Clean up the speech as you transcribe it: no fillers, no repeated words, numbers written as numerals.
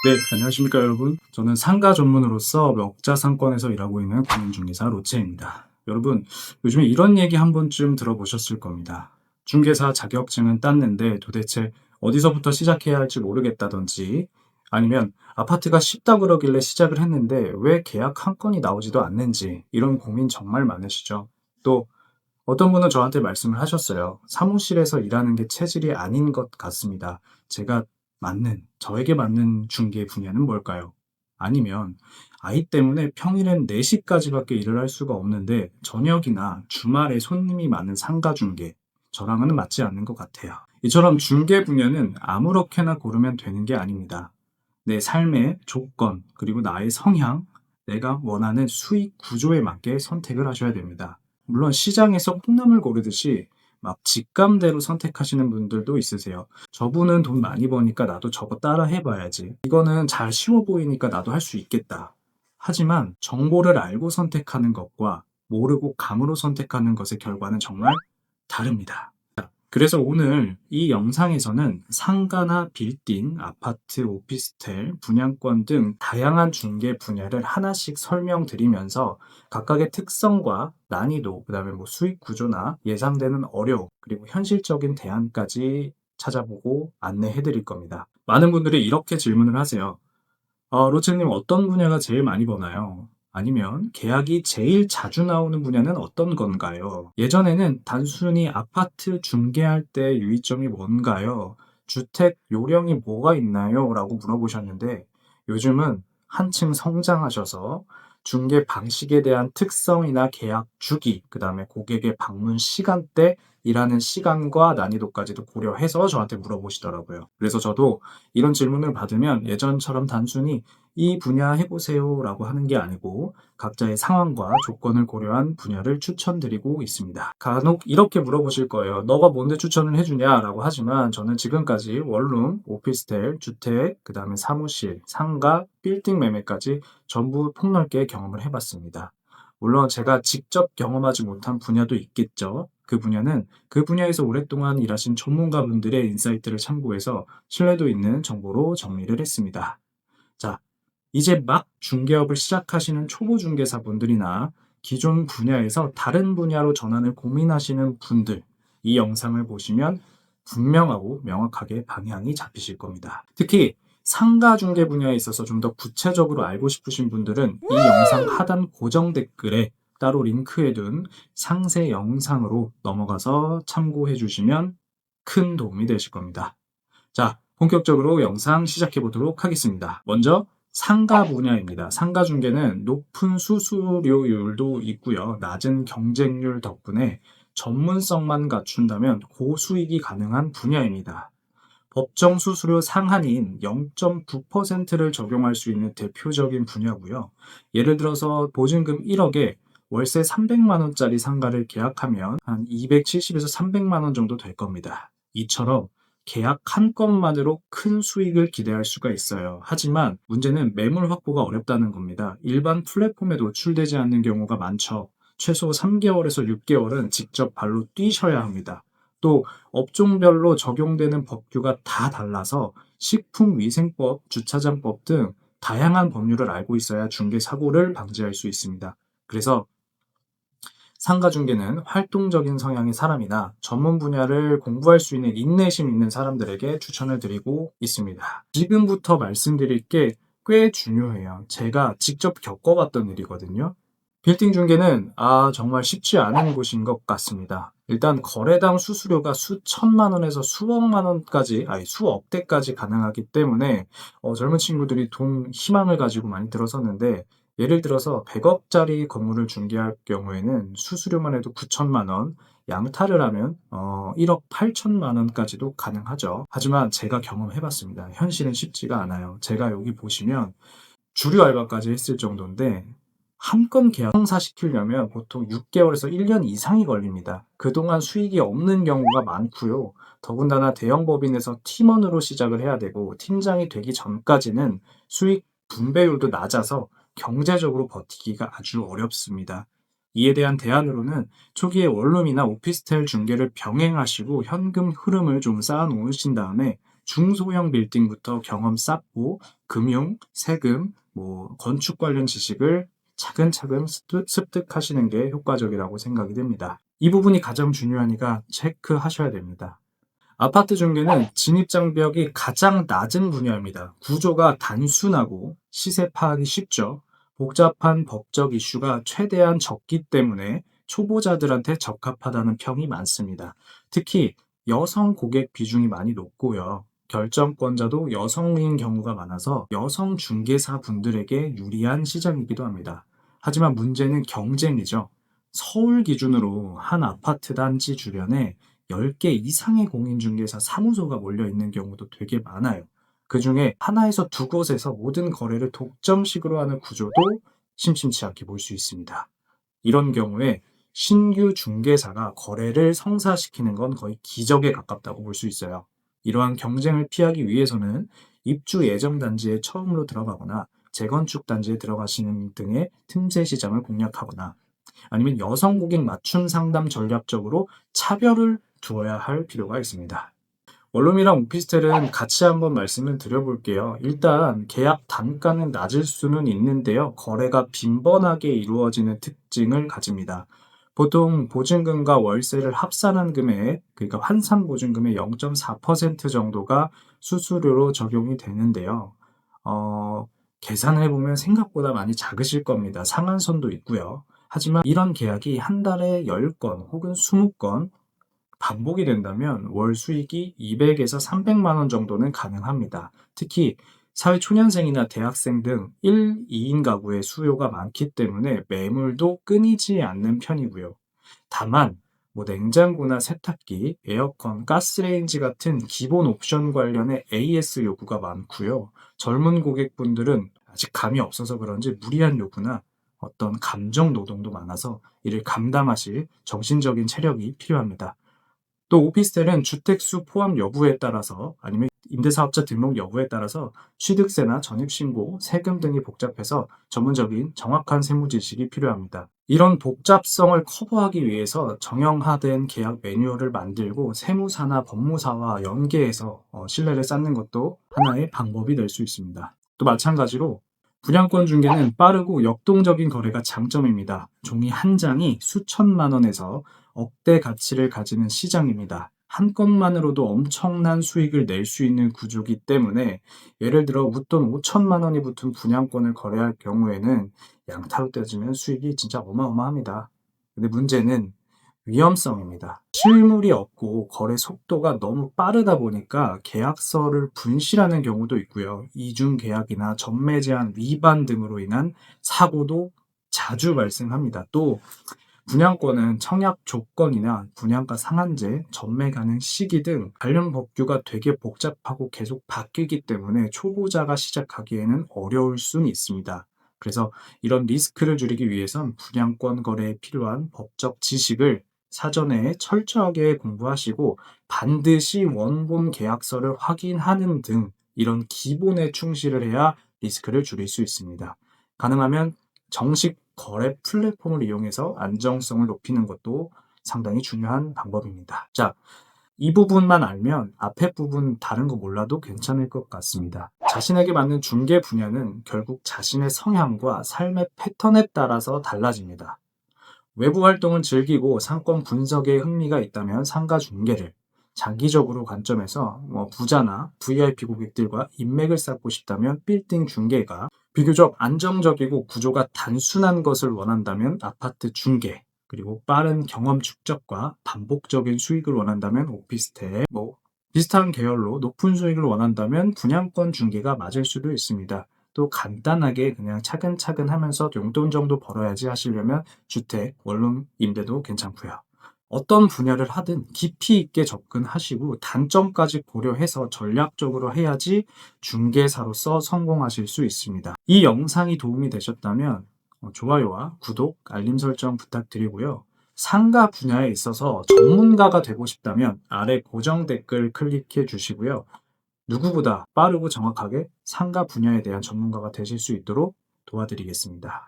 네, 안녕하십니까 여러분. 저는 상가 전문으로서 역자상권에서 일하고 있는 공인중개사 로체입니다. 여러분, 요즘에 이런 얘기 한 번쯤 들어보셨을 겁니다. 중개사 자격증은 땄는데 도대체 어디서부터 시작해야 할지 모르겠다든지, 아니면 아파트가 쉽다 그러길래 시작을 했는데 왜 계약 한 건이 나오지도 않는지, 이런 고민 정말 많으시죠? 또 어떤 분은 저한테 말씀을 하셨어요. 사무실에서 일하는 게 체질이 아닌 것 같습니다. 저에게 맞는 중개 분야는 뭘까요? 아니면 아이 때문에 평일엔 4시까지밖에 일을 할 수가 없는데 저녁이나 주말에 손님이 많은 상가 중개, 저랑은 맞지 않는 것 같아요. 이처럼 중개 분야는 아무렇게나 고르면 되는 게 아닙니다. 내 삶의 조건, 그리고 나의 성향, 내가 원하는 수익 구조에 맞게 선택을 하셔야 됩니다. 물론 시장에서 콩나물 고르듯이 막 직감대로 선택하시는 분들도 있으세요. 저분은 돈 많이 버니까 나도 저거 따라 해봐야지. 이거는 잘 쉬워 보이니까 나도 할 수 있겠다. 하지만 정보를 알고 선택하는 것과 모르고 감으로 선택하는 것의 결과는 정말 다릅니다. 그래서 오늘 이 영상에서는 상가나 빌딩, 아파트, 오피스텔, 분양권 등 다양한 중개 분야를 하나씩 설명드리면서 각각의 특성과 난이도, 그다음에 수익 구조나 예상되는 어려움, 그리고 현실적인 대안까지 찾아보고 안내해 드릴 겁니다. 많은 분들이 이렇게 질문을 하세요. 로체님 어떤 분야가 제일 많이 버나요? 아니면 계약이 제일 자주 나오는 분야는 어떤 건가요? 예전에는 단순히 아파트 중개할 때 유의점이 뭔가요? 주택 요령이 뭐가 있나요? 라고 물어보셨는데 요즘은 한층 성장하셔서 중개 방식에 대한 특성이나 계약 주기, 그 다음에 고객의 방문 시간대, 일하는 시간과 난이도까지도 고려해서 저한테 물어보시더라고요. 그래서 저도 이런 질문을 받으면 예전처럼 단순히 이 분야 해보세요 라고 하는 게 아니고 각자의 상황과 조건을 고려한 분야를 추천드리고 있습니다. 간혹 이렇게 물어보실 거예요. 너가 뭔데 추천을 해주냐 라고 하지만 저는 지금까지 원룸, 오피스텔, 주택, 그 다음에 사무실, 상가, 빌딩 매매까지 전부 폭넓게 경험을 해봤습니다. 물론 제가 직접 경험하지 못한 분야도 있겠죠. 그 분야는 그 분야에서 오랫동안 일하신 전문가분들의 인사이트를 참고해서 신뢰도 있는 정보로 정리를 했습니다. 자, 이제 막 중개업을 시작하시는 초보 중개사분들이나 기존 분야에서 다른 분야로 전환을 고민하시는 분들, 이 영상을 보시면 분명하고 명확하게 방향이 잡히실 겁니다. 특히 상가 중개 분야에 있어서 좀 더 구체적으로 알고 싶으신 분들은 이 영상 하단 고정 댓글에 따로 링크해둔 상세 영상으로 넘어가서 참고해 주시면 큰 도움이 되실 겁니다. 자, 본격적으로 영상 시작해 보도록 하겠습니다. 먼저 상가 분야입니다. 상가 중개는 높은 수수료율도 있고요. 낮은 경쟁률 덕분에 전문성만 갖춘다면 고수익이 가능한 분야입니다. 법정 수수료 상한인 0.9%를 적용할 수 있는 대표적인 분야고요. 예를 들어서 보증금 1억에 월세 300만 원짜리 상가를 계약하면 한 270에서 300만 원 정도 될 겁니다. 이처럼 계약 한 건만으로 큰 수익을 기대할 수가 있어요. 하지만 문제는 매물 확보가 어렵다는 겁니다. 일반 플랫폼에 노출되지 않는 경우가 많죠. 최소 3개월에서 6개월은 직접 발로 뛰셔야 합니다. 또 업종별로 적용되는 법규가 다 달라서 식품위생법, 주차장법 등 다양한 법률을 알고 있어야 중개 사고를 방지할 수 있습니다. 그래서 상가중개는 활동적인 성향의 사람이나 전문 분야를 공부할 수 있는 인내심 있는 사람들에게 추천을 드리고 있습니다. 지금부터 말씀드릴 게 꽤 중요해요. 제가 직접 겪어봤던 일이거든요. 빌딩 중개는 정말 쉽지 않은 곳인 것 같습니다. 일단 거래당 수수료가 수천만 원에서 수억만 원까지, 수억 대까지 가능하기 때문에 젊은 친구들이 돈 희망을 가지고 많이 들어섰는데 예를 들어서 100억짜리 건물을 중개할 경우에는 수수료만 해도 9천만 원, 양타를 하면 1억 8천만 원까지도 가능하죠. 하지만 제가 경험해봤습니다. 현실은 쉽지가 않아요. 제가 여기 보시면 주류 알바까지 했을 정도인데 한 건 계약 성사시키려면 보통 6개월에서 1년 이상이 걸립니다. 그동안 수익이 없는 경우가 많고요. 더군다나 대형 법인에서 팀원으로 시작을 해야 되고 팀장이 되기 전까지는 수익 분배율도 낮아서 경제적으로 버티기가 아주 어렵습니다. 이에 대한 대안으로는 초기에 원룸이나 오피스텔 중개를 병행하시고 현금 흐름을 좀 쌓아 놓으신 다음에 중소형 빌딩부터 경험 쌓고 금융, 세금, 건축 관련 지식을 차근차근 습득하시는 게 효과적이라고 생각이 됩니다. 이 부분이 가장 중요하니까 체크하셔야 됩니다. 아파트 중개는 진입장벽이 가장 낮은 분야입니다. 구조가 단순하고 시세 파악이 쉽죠. 복잡한 법적 이슈가 최대한 적기 때문에 초보자들한테 적합하다는 평이 많습니다. 특히 여성 고객 비중이 많이 높고요. 결정권자도 여성인 경우가 많아서 여성 중개사 분들에게 유리한 시장이기도 합니다. 하지만 문제는 경쟁이죠. 서울 기준으로 한 아파트 단지 주변에 10개 이상의 공인중개사 사무소가 몰려 있는 경우도 되게 많아요. 그중에 하나에서 두 곳에서 모든 거래를 독점식으로 하는 구조도 심심치 않게 볼 수 있습니다. 이런 경우에 신규 중개사가 거래를 성사시키는 건 거의 기적에 가깝다고 볼 수 있어요. 이러한 경쟁을 피하기 위해서는 입주 예정 단지에 처음으로 들어가거나 재건축 단지에 들어가시는 등의 틈새 시장을 공략하거나 아니면 여성 고객 맞춤 상담 전략적으로 차별을 두어야 할 필요가 있습니다. 원룸이랑 오피스텔은 같이 한번 말씀을 드려볼게요. 일단 계약 단가는 낮을 수는 있는데요. 거래가 빈번하게 이루어지는 특징을 가집니다. 보통 보증금과 월세를 합산한 금액, 그러니까 환산 보증금의 0.4% 정도가 수수료로 적용이 되는데요. 계산을 해보면 생각보다 많이 작으실 겁니다. 상한선도 있고요. 하지만 이런 계약이 한 달에 10건 혹은 20건 반복이 된다면 월 수익이 200에서 300만 원 정도는 가능합니다. 특히 사회초년생이나 대학생 등 1, 2인 가구의 수요가 많기 때문에 매물도 끊이지 않는 편이고요. 다만 냉장고나 세탁기, 에어컨, 가스레인지 같은 기본 옵션 관련해 AS 요구가 많고요. 젊은 고객분들은 아직 감이 없어서 그런지 무리한 요구나 어떤 감정 노동도 많아서 이를 감당하실 정신적인 체력이 필요합니다. 또 오피스텔은 주택수 포함 여부에 따라서 아니면 임대사업자 등록 여부에 따라서 취득세나 전입신고, 세금 등이 복잡해서 전문적인 정확한 세무 지식이 필요합니다. 이런 복잡성을 커버하기 위해서 정형화된 계약 매뉴얼을 만들고 세무사나 법무사와 연계해서 신뢰를 쌓는 것도 하나의 방법이 될 수 있습니다. 또 마찬가지로 분양권 중개는 빠르고 역동적인 거래가 장점입니다. 종이 한 장이 수천만 원에서 억대 가치를 가지는 시장입니다. 한 건만으로도 엄청난 수익을 낼 수 있는 구조이기 때문에 예를 들어 웃돈 5천만 원이 붙은 분양권을 거래할 경우에는 양타로 따지면 수익이 진짜 어마어마합니다. 근데 문제는 위험성입니다. 실물이 없고 거래 속도가 너무 빠르다 보니까 계약서를 분실하는 경우도 있고요. 이중 계약이나 전매 제한 위반 등으로 인한 사고도 자주 발생합니다. 또 분양권은 청약 조건이나 분양가 상한제, 전매 가능 시기 등 관련 법규가 되게 복잡하고 계속 바뀌기 때문에 초보자가 시작하기에는 어려울 수는 있습니다. 그래서 이런 리스크를 줄이기 위해선 분양권 거래에 필요한 법적 지식을 사전에 철저하게 공부하시고 반드시 원본 계약서를 확인하는 등 이런 기본에 충실을 해야 리스크를 줄일 수 있습니다. 가능하면 정식 거래 플랫폼을 이용해서 안정성을 높이는 것도 상당히 중요한 방법입니다. 자, 이 부분만 알면 앞에 부분 다른 거 몰라도 괜찮을 것 같습니다. 자신에게 맞는 중개 분야는 결국 자신의 성향과 삶의 패턴에 따라서 달라집니다. 외부 활동은 즐기고 상권 분석에 흥미가 있다면 상가 중개를, 장기적으로 관점에서 부자나 VIP 고객들과 인맥을 쌓고 싶다면 빌딩 중개가, 비교적 안정적이고 구조가 단순한 것을 원한다면 아파트 중개, 그리고 빠른 경험 축적과 반복적인 수익을 원한다면 오피스텔, 비슷한 계열로 높은 수익을 원한다면 분양권 중개가 맞을 수도 있습니다. 또 간단하게 그냥 차근차근 하면서 용돈 정도 벌어야지 하시려면 주택, 원룸 임대도 괜찮고요. 어떤 분야를 하든 깊이 있게 접근하시고 단점까지 고려해서 전략적으로 해야지 중개사로서 성공하실 수 있습니다. 이 영상이 도움이 되셨다면 좋아요와 구독, 알림 설정 부탁드리고요. 상가 분야에 있어서 전문가가 되고 싶다면 아래 고정 댓글 클릭해 주시고요. 누구보다 빠르고 정확하게 상가 분야에 대한 전문가가 되실 수 있도록 도와드리겠습니다.